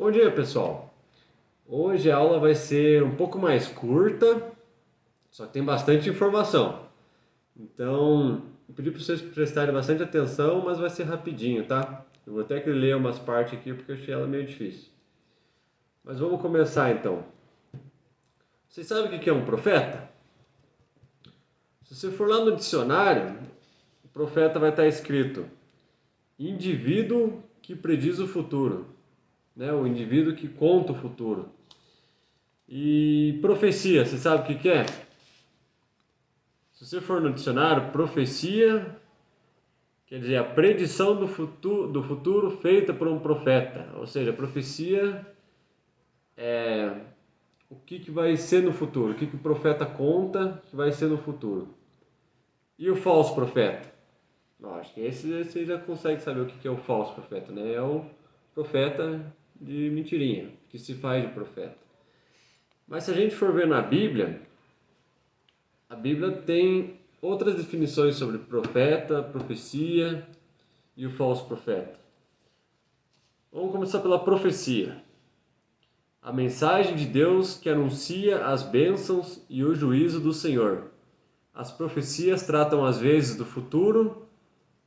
Bom dia, pessoal. Hoje a aula vai ser um pouco mais curta, só que tem bastante informação. Então, eu pedi para vocês prestarem bastante atenção, mas vai ser rapidinho, tá? Eu vou até que ler umas partes aqui porque eu achei ela meio difícil. Mas vamos começar então. Vocês sabem o que é um profeta? Se você for lá no dicionário, o profeta vai estar escrito indivíduo que prediz o futuro, né? O indivíduo que conta o futuro. E profecia, você sabe o que é? Se você for no dicionário, profecia quer dizer a predição do futuro feita por um profeta. Ou seja, profecia é o que vai ser no futuro, o que o profeta conta que vai ser no futuro. E o falso profeta? Não, acho que esse você já consegue saber o que é o falso profeta, né? É o profeta de mentirinha, que se faz de profeta. Mas se a gente for ver na Bíblia, a Bíblia tem outras definições sobre profeta, profecia e o falso profeta. Vamos começar pela profecia. A mensagem de Deus que anuncia as bênçãos e o juízo do Senhor. As profecias tratam às vezes do futuro,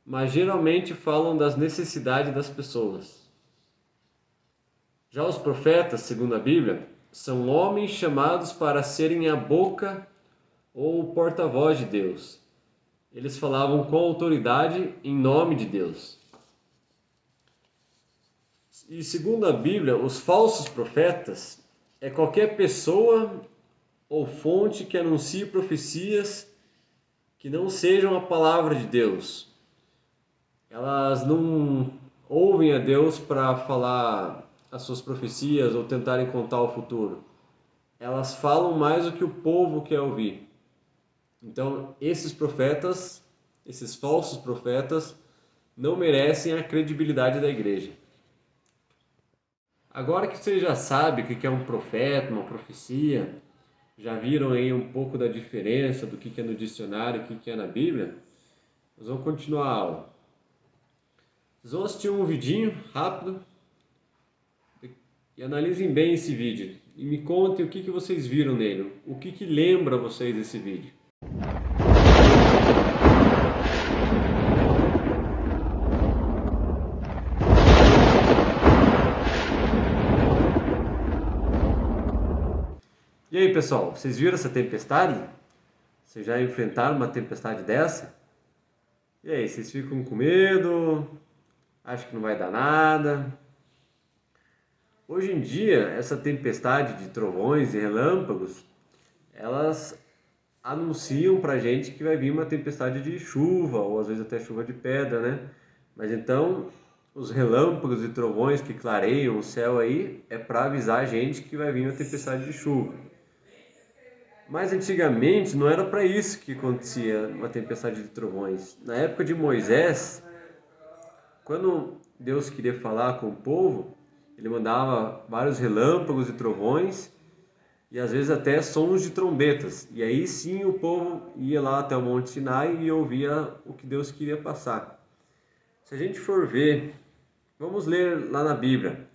mas geralmente falam das necessidades das pessoas. Já os profetas, segundo a Bíblia, são homens chamados para serem a boca ou o porta-voz de Deus. Eles falavam com autoridade em nome de Deus. E segundo a Bíblia, os falsos profetas é qualquer pessoa ou fonte que anuncie profecias que não sejam a palavra de Deus. Elas não ouvem a Deus para falar as suas profecias ou tentarem contar o futuro. Elas falam mais do que o povo quer ouvir. Então, esses profetas, esses falsos profetas, não merecem a credibilidade da igreja. Agora que você já sabe o que é um profeta, uma profecia, já viram aí um pouco da diferença do que é no dicionário e o que é na Bíblia, nós vamos continuar a aula. Vocês vão assistir um vidinho rápido e analisem bem esse vídeo. E me contem o que vocês viram nele, o que lembra vocês desse vídeo. E aí, pessoal, vocês viram essa tempestade? Vocês já enfrentaram uma tempestade dessa? E aí, vocês ficam com medo? Acham que não vai dar nada? Hoje em dia, essa tempestade de trovões e relâmpagos, elas anunciam pra gente que vai vir uma tempestade de chuva, ou às vezes até chuva de pedra, né? Mas então, os relâmpagos e trovões que clareiam o céu aí, é para avisar a gente que vai vir uma tempestade de chuva. Mas antigamente não era para isso que acontecia uma tempestade de trovões. Na época de Moisés, quando Deus queria falar com o povo, ele mandava vários relâmpagos e trovões e às vezes até sons de trombetas. E aí sim o povo ia lá até o Monte Sinai e ouvia o que Deus queria passar. Se a gente for ver, vamos ler lá na Bíblia,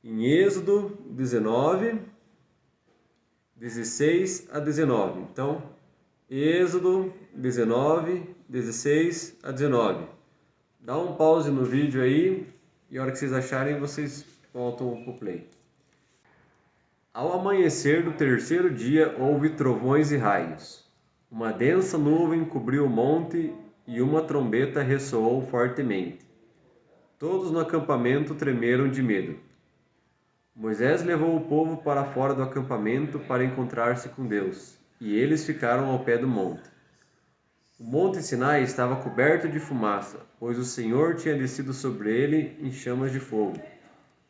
em Êxodo 19, 16 a 19. Então, Êxodo 19, 16 a 19. Dá um pause no vídeo aí e a hora que vocês acharem, vocês voltam pro play. Ao amanhecer do terceiro dia, houve trovões e raios. Uma densa nuvem cobriu o monte e uma trombeta ressoou fortemente. Todos no acampamento tremeram de medo. Moisés levou o povo para fora do acampamento para encontrar-se com Deus, e eles ficaram ao pé do monte. O monte Sinai estava coberto de fumaça, pois o Senhor tinha descido sobre ele em chamas de fogo.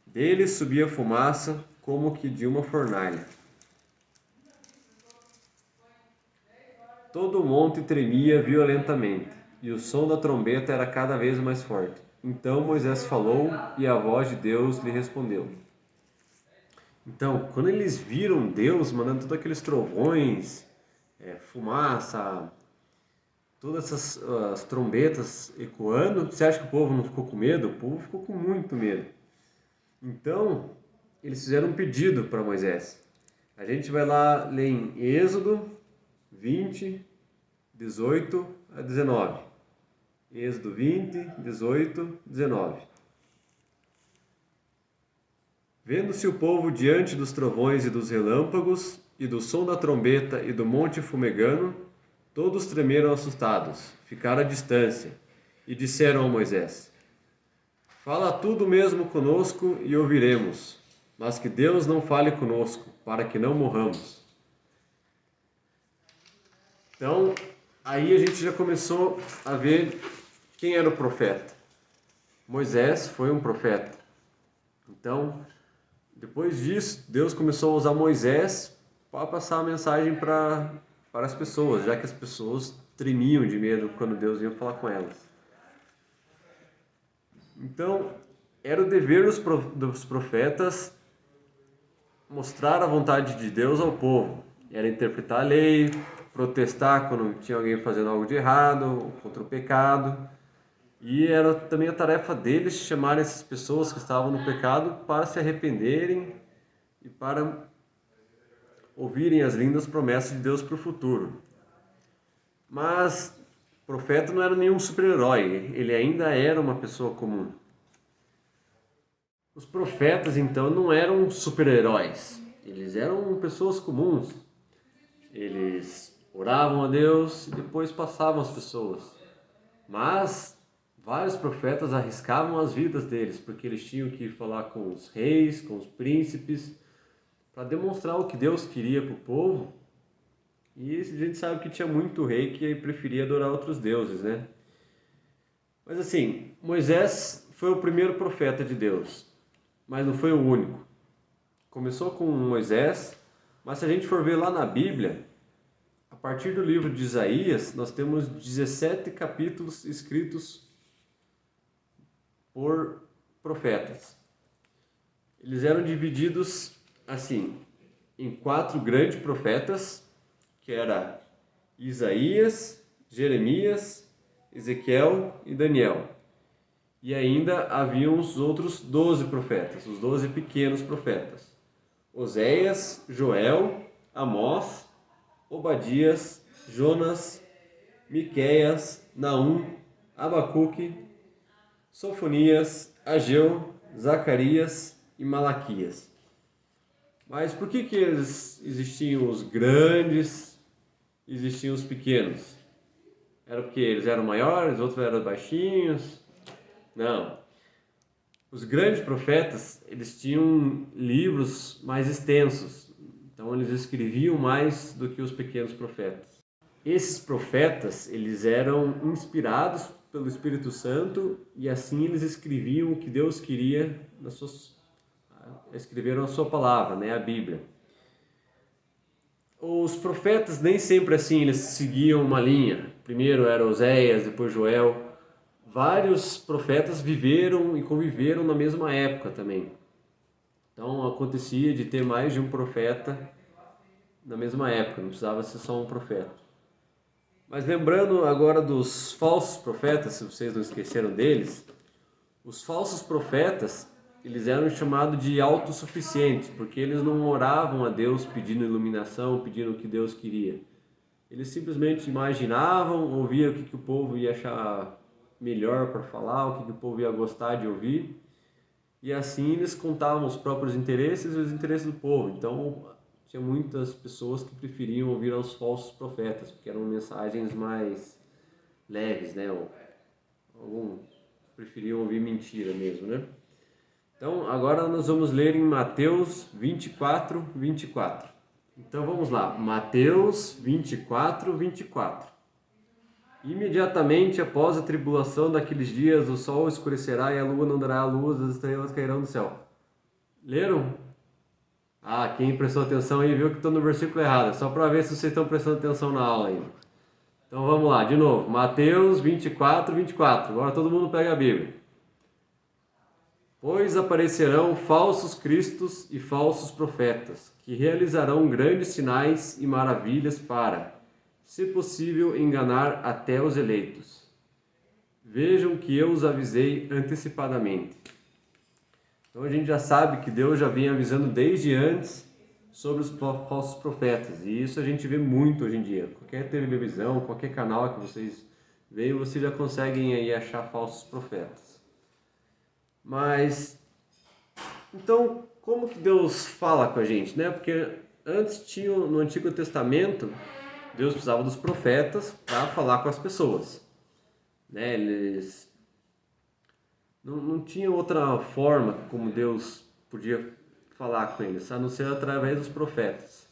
Dele subia fumaça como que de uma fornalha. Todo o monte tremia violentamente, e o som da trombeta era cada vez mais forte. Então Moisés falou, e a voz de Deus lhe respondeu. Então, quando eles viram Deus mandando todos aqueles trovões, fumaça, todas essas as trombetas ecoando, você acha que o povo não ficou com medo? O povo ficou com muito medo. Então, eles fizeram um pedido para Moisés. A gente vai lá ler em Êxodo 20, 18 a 19. Êxodo 20, 18, 19. Vendo-se o povo diante dos trovões e dos relâmpagos, e do som da trombeta e do monte fumegando, todos tremeram assustados, ficaram à distância, e disseram a Moisés: Fala tudo mesmo conosco e ouviremos, mas que Deus não fale conosco, para que não morramos. Então, aí a gente já começou a ver quem era o profeta. Moisés foi um profeta. Então, depois disso, Deus começou a usar Moisés para passar a mensagem para as pessoas, já que as pessoas tremiam de medo quando Deus ia falar com elas. Então, era o dever dos profetas mostrar a vontade de Deus ao povo. Era interpretar a lei, protestar quando tinha alguém fazendo algo de errado, contra o pecado. E era também a tarefa deles chamarem essas pessoas que estavam no pecado para se arrependerem e para ouvirem as lindas promessas de Deus para o futuro. Mas o profeta não era nenhum super-herói, ele ainda era uma pessoa comum. Os profetas, então, não eram super-heróis, eles eram pessoas comuns. Eles oravam a Deus e depois passavam as pessoas. Mas vários profetas arriscavam as vidas deles, porque eles tinham que falar com os reis, com os príncipes, para demonstrar o que Deus queria para o povo. E a gente sabe que tinha muito rei que preferia adorar outros deuses, né? Mas assim, Moisés foi o primeiro profeta de Deus, mas não foi o único. Começou com Moisés, mas se a gente for ver lá na Bíblia, a partir do livro de Isaías, nós temos 17 capítulos escritos por profetas. Eles eram divididos assim, em 4 grandes profetas, que era Isaías, Jeremias, Ezequiel e Daniel. E ainda haviam os outros 12 profetas, os 12 pequenos profetas. Oséias, Joel, Amós, Obadias, Jonas, Miqueias, Naum, Abacuque, Sofonias, Ageu, Zacarias e Malaquias. Mas por que existiam os grandes e existiam os pequenos? Era porque eles eram maiores, outros eram baixinhos? Não. Os grandes profetas, eles tinham livros mais extensos. Então eles escreviam mais do que os pequenos profetas. Esses profetas, eles eram inspirados pelo Espírito Santo e assim eles escreviam o que Deus queria escreveram a sua palavra, né, a Bíblia. Os profetas nem sempre assim, eles seguiam uma linha. Primeiro era Oséias, depois Joel. Vários profetas viveram e conviveram na mesma época também. Então acontecia de ter mais de um profeta na mesma época, não precisava ser só um profeta. Mas lembrando agora dos falsos profetas, se vocês não esqueceram deles, os falsos profetas, eles eram chamados de autossuficientes, porque eles não oravam a Deus pedindo iluminação, pedindo o que Deus queria. Eles simplesmente imaginavam, ouviam o que o povo ia achar melhor para falar, o que o povo ia gostar de ouvir, e assim eles contavam os próprios interesses e os interesses do povo. Então, tinha muitas pessoas que preferiam ouvir aos falsos profetas, porque eram mensagens mais leves, né? Alguns preferiam ouvir mentira mesmo, né? Então, agora nós vamos ler em Mateus 24, 24. Então, vamos lá. Mateus 24, 24. Imediatamente após a tribulação daqueles dias, o sol escurecerá e a lua não dará a luz, as estrelas cairão do céu. Leram? Ah, quem prestou atenção aí viu que estou no versículo errado. Só para ver se vocês estão prestando atenção na aula ainda. Então vamos lá, de novo. Mateus 24, 24. Agora todo mundo pega a Bíblia. Pois aparecerão falsos cristos e falsos profetas, que realizarão grandes sinais e maravilhas para, se possível, enganar até os eleitos. Vejam que eu os avisei antecipadamente. Então a gente já sabe que Deus já vinha avisando desde antes sobre os falsos profetas. E isso a gente vê muito hoje em dia. Qualquer televisão, qualquer canal que vocês veem, vocês já conseguem aí achar falsos profetas. Mas, então, como que Deus fala com a gente, né? Porque antes tinha, no Antigo Testamento, Deus precisava dos profetas para falar com as pessoas, né? Eles não tinha outra forma como Deus podia falar com eles, a não ser através dos profetas.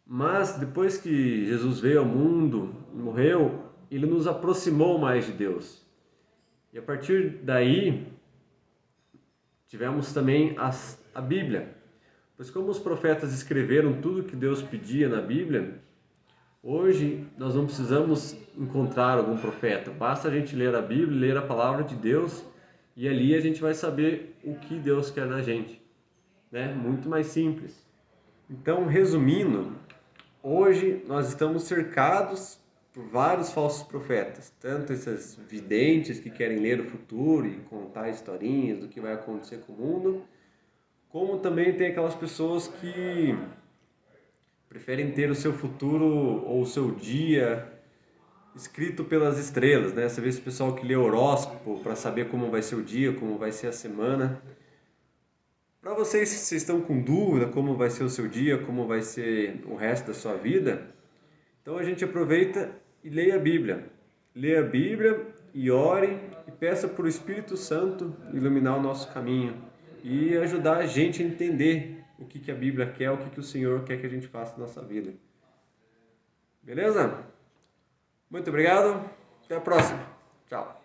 Mas depois que Jesus veio ao mundo, morreu, ele nos aproximou mais de Deus. E a partir daí, tivemos também a Bíblia. Pois como os profetas escreveram tudo que Deus pedia na Bíblia, hoje nós não precisamos encontrar algum profeta. Basta a gente ler a Bíblia, ler a palavra de Deus, e ali a gente vai saber o que Deus quer da gente, né? Muito mais simples. Então, resumindo, hoje nós estamos cercados por vários falsos profetas, tanto esses videntes que querem ler o futuro e contar historinhas do que vai acontecer com o mundo, como também tem aquelas pessoas que preferem ter o seu futuro ou o seu dia escrito pelas estrelas, né? Você vê esse pessoal que lê horóscopo para saber como vai ser o dia, como vai ser a semana. Para vocês que vocês estão com dúvida como vai ser o seu dia, como vai ser o resto da sua vida, então a gente aproveita e leia a Bíblia. Leia a Bíblia e ore e peça para o Espírito Santo iluminar o nosso caminho e ajudar a gente a entender o que a Bíblia quer, o que o Senhor quer que a gente faça na nossa vida. Beleza? Muito obrigado. Até a próxima. Tchau.